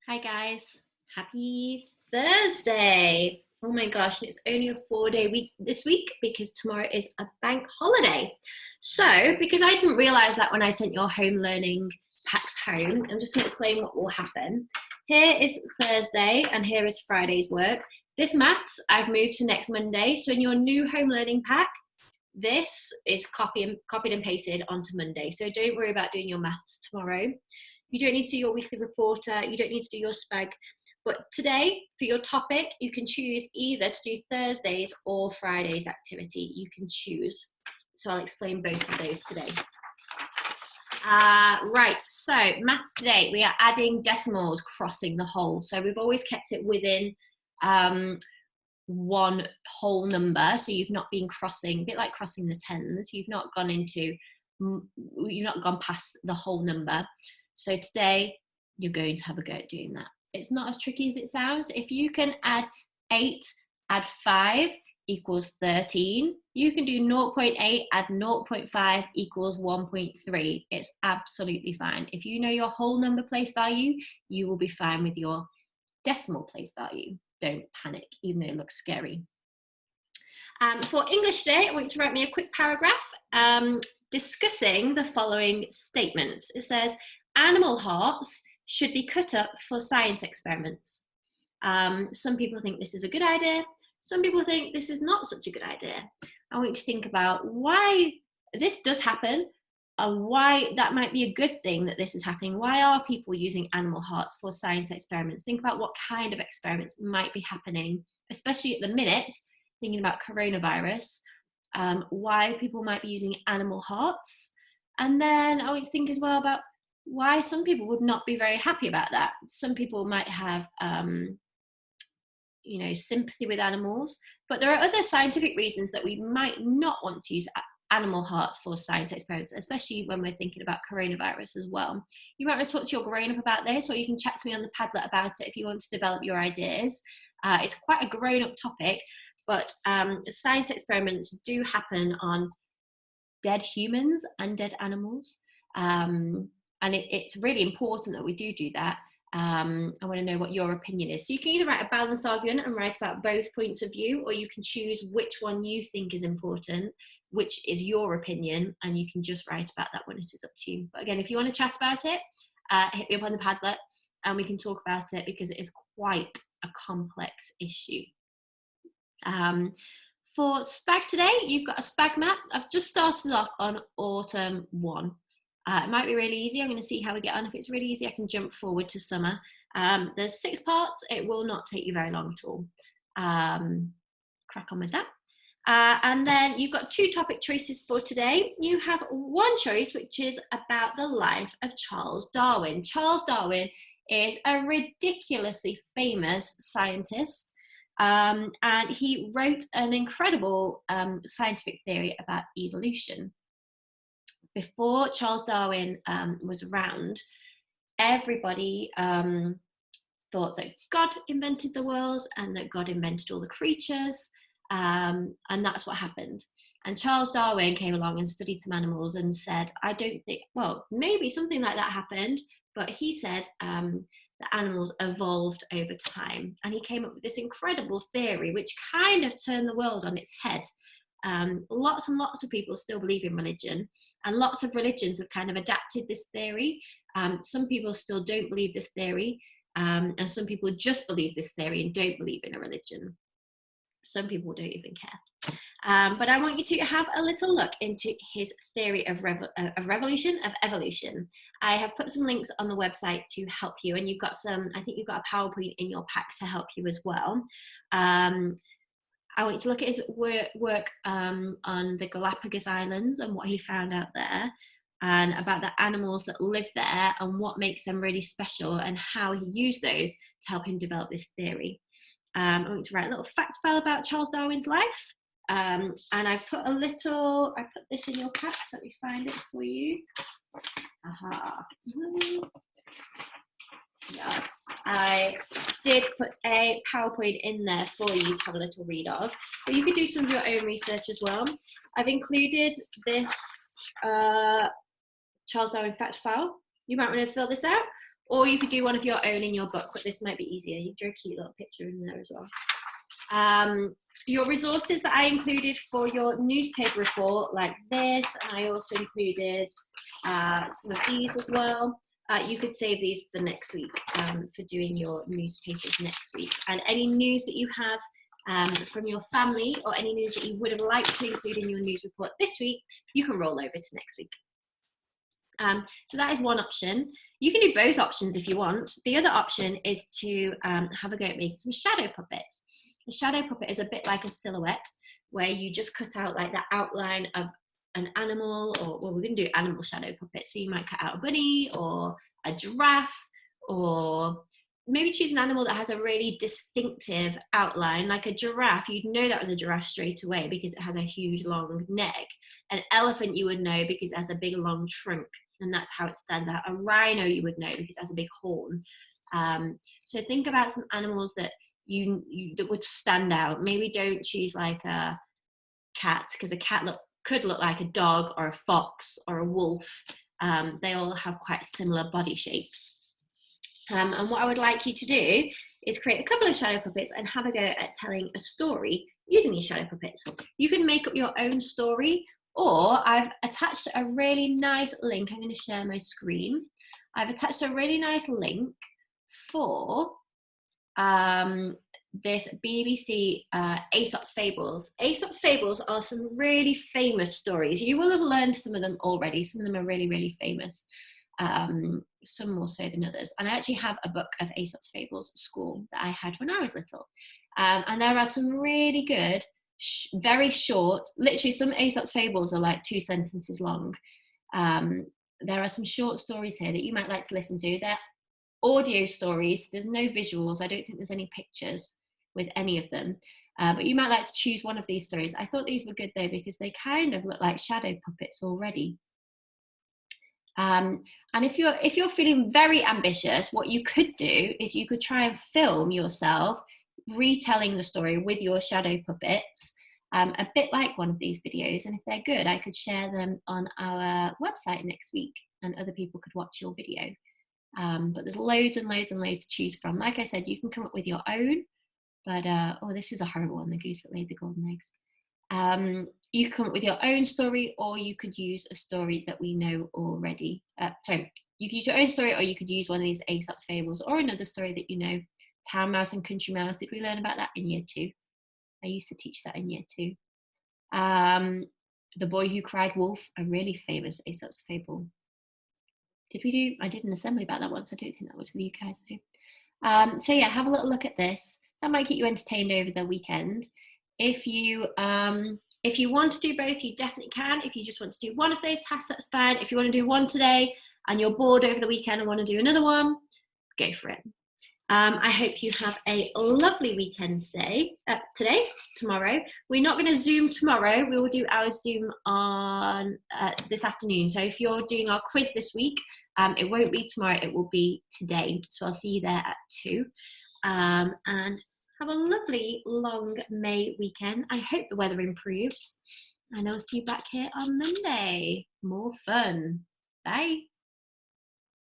Hi guys, happy Thursday. Oh my gosh, it's only a 4-day week this week because tomorrow is a bank holiday. So, because I didn't realize that when I sent your home learning packs home, I'm just going to explain what will happen. Here is Thursday and here is Friday's work. This maths I've moved to next Monday. So in your new home learning pack, this is copied and pasted onto Monday. So don't worry about doing your maths tomorrow. You don't need to do your weekly reporter. You don't need to do your spag. But today, for your topic, you can choose either to do Thursday's or Friday's activity. You can choose. So I'll explain both of those today. Right, so maths today, we are adding decimals, crossing the whole. So we've always kept it within one whole number. So you've not been crossing, a bit like crossing the tens. You've not gone past the whole number. So today, you're going to have a go at doing that. It's not as tricky as it sounds. If you can add 8, add 5 equals 13. You can do 0.8, add 0.5 equals 1.3. It's absolutely fine. If you know your whole number place value, you will be fine with your decimal place value. Don't panic, even though it looks scary. For English today, I want you to write me a quick paragraph discussing the following statements. It says, animal hearts should be cut up for science experiments. Some people think this is a good idea. Some people think this is not such a good idea. I want you to think about why this does happen and why that might be a good thing that this is happening. Why are people using animal hearts for science experiments? Think about what kind of experiments might be happening, especially at the minute, thinking about coronavirus, why people might be using animal hearts. And then I want you to think as well about why some people would not be very happy about that. Some people might have, sympathy with animals, but there are other scientific reasons that we might not want to use animal hearts for science experiments, especially when we're thinking about coronavirus as well. You might want to talk to your grown-up about this, or you can chat to me on the Padlet about it if you want to develop your ideas. It's quite a grown-up topic, but science experiments do happen on dead humans and dead animals. And it's really important that we do that. I want to know what your opinion is. So you can either write a balanced argument and write about both points of view, or you can choose which one you think is important, which is your opinion, and you can just write about that one. It is up to you. But again, if you want to chat about it, hit me up on the Padlet and we can talk about it because it is quite a complex issue. For spag today, you've got a spag map. I've just started off on autumn 1. It might be really easy. I'm going to see how we get on. If it's really easy, I can jump forward to summer. There's 6 parts. It will not take you very long at all. Crack on with that. And then you've got 2 topic choices for today. You have one choice, which is about the life of Charles Darwin. Charles Darwin is a ridiculously famous scientist. And he wrote an incredible scientific theory about evolution. Before Charles Darwin was around, everybody thought that God invented the world and that God invented all the creatures, and that's what happened. And Charles Darwin came along and studied some animals and said, I don't think, well, maybe something like that happened, but he said that animals evolved over time. And he came up with this incredible theory, which kind of turned the world on its head. Lots and lots of people still believe in religion, and lots of religions have kind of adapted this theory. Some people still don't believe this theory, and some people just believe this theory and don't believe in a religion. Some people don't even care. But I want you to have a little look into his theory of evolution. I have put some links on the website to help you, and you've got I think you've got a PowerPoint in your pack to help you as well. I want you to look at his work on the Galapagos Islands and what he found out there, and about the animals that live there and what makes them really special and how he used those to help him develop this theory. I want you to write a little fact file about Charles Darwin's life. And I put this in your pack, so let me find it for you. Aha. Yes, I did put a PowerPoint in there for you to have a little read of, but you could do some of your own research as well. I've included this Charles Darwin fact file. You might want to fill this out, or you could do one of your own in your book, but this might be easier. You drew a cute little picture in there as well. Your resources that I included for your newspaper report, like this, and I also included some of these as well. You could save these for next week, for doing your newspapers next week. And any news that you have from your family, or any news that you would have liked to include in your news report this week, you can roll over to next week. So that is one option. You can do both options if you want. The other option is to have a go at making some shadow puppets. A shadow puppet is a bit like a silhouette, where you just cut out like the outline of an animal, or well, we're going to do animal shadow puppet. So you might cut out a bunny or a giraffe, or maybe choose an animal that has a really distinctive outline. Like a giraffe, you'd know that was a giraffe straight away because it has a huge long neck. An elephant you would know because it has a big long trunk, and that's how it stands out. A rhino you would know because it has a big horn. So think about some animals that you that would stand out. Maybe don't choose like a cat, because a cat could look like a dog or a fox or a wolf. They all have quite similar body shapes. And what I would like you to do is create a couple of shadow puppets and have a go at telling a story using these shadow puppets. You can make up your own story, or I've attached a really nice link. I'm going to share my screen. I've attached a really nice link for this BBC Aesop's Fables. Aesop's Fables are some really famous stories. You will have learned some of them already. Some of them are really, really famous. Some more so than others. And I actually have a book of Aesop's Fables at school that I had when I was little. And there are some really good, very short, literally some Aesop's Fables are like 2 sentences long. There are some short stories here that you might like to listen to. They're audio stories. There's no visuals. I don't think there's any pictures with any of them. But you might like to choose one of these stories. I thought these were good though, because they kind of look like shadow puppets already. And if you're feeling very ambitious, what you could do is you could try and film yourself retelling the story with your shadow puppets, a bit like one of these videos. And if they're good, I could share them on our website next week, and other people could watch your video. But there's loads and loads and loads to choose from. Like I said, you can come up with your own, but oh, this is a horrible one, the goose that laid the golden eggs. You can come up with your own story, or you could use a story that we know already. Sorry, you could use your own story, or you could use one of these Aesop's Fables, or another story that you know. Town Mouse and Country Mouse. Did we learn about that in year 2? I used to teach that in year 2. The Boy Who Cried Wolf, a really famous Aesop's Fable. Did we do? I did an assembly about that once. I don't think that was with you guys though. So yeah, have a little look at this. That might keep you entertained over the weekend. If you want to do both, you definitely can. If you just want to do one of those tasks, that's fine. If you want to do one today and you're bored over the weekend and want to do another one, go for it. I hope you have a lovely weekend tomorrow. We're not going to Zoom tomorrow. We will do our Zoom on this afternoon. So if you're doing our quiz this week, it won't be tomorrow, it will be today. So I'll see you there at 2. And have a lovely long May weekend. I hope the weather improves. And I'll see you back here on Monday. More fun. Bye.